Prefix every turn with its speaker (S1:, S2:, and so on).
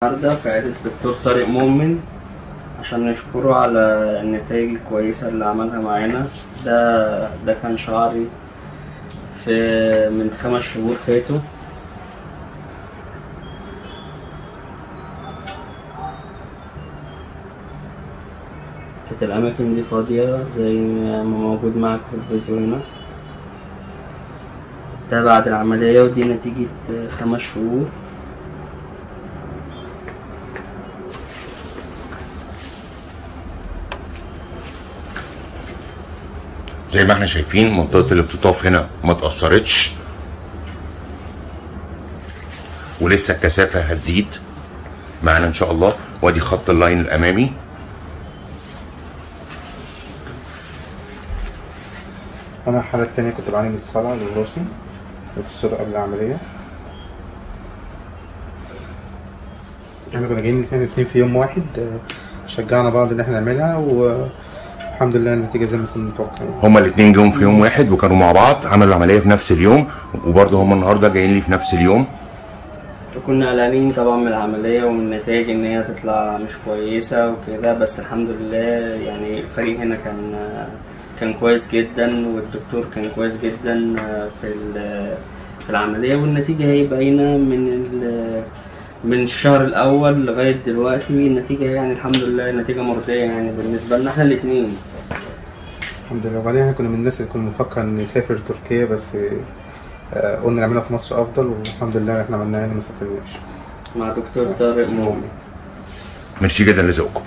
S1: النهارده في عيادة الدكتور طارق مؤمن عشان نشكره على النتائج الكويسة اللي عملها معانا. ده كان شعري من 5 شهور فاتوا. كانت الأماكن دي فاضية زي ما موجود معاك في الفيديو هنا. ده بعد العملية ودي نتيجة 5 شهور.
S2: زي ما احنا شايفين منطقة الاقتطاف هنا ما اتأثرتش، ولسه الكثافة هتزيد معانا ان شاء الله. وادي خط اللاين الامامي.
S3: انا الحالة التانية كنت بعاني من الصلع لراسي والصدر قبل العملية. احنا كنا جايين الاتنين في يوم واحد، شجعنا بعض ان احنا نعملها والحمد لله النتيجة زي ما كنا متوقعين.
S2: هما الاتنين جم في يوم واحد وكانوا مع بعض، عملوا العملية في نفس اليوم، وبرضه هما النهارده جايين لي في نفس اليوم.
S1: كنا قلقانين طبعا من العملية ومن النتائج ان هي تطلع مش كويسة وكده، بس الحمد لله يعني الفريق هنا كان كويس جدا، والدكتور كان كويس جدا في العملية، والنتيجة هي باينة من الشهر الأول لغاية دلوقتي. النتيجة يعني الحمد لله نتيجة مرضية يعني بالنسبة لنا احنا الاتنين.
S3: الحمد لله. وبعدين احنا كنا من الناس اللي كنا بنفكر نسافر تركيا، بس قلنا نعملها في مصر افضل، والحمد لله احنا عملناها هنا ما سافرناش
S1: مع دكتور طارق مؤمن.
S2: ميرسي جدا لذوقكم.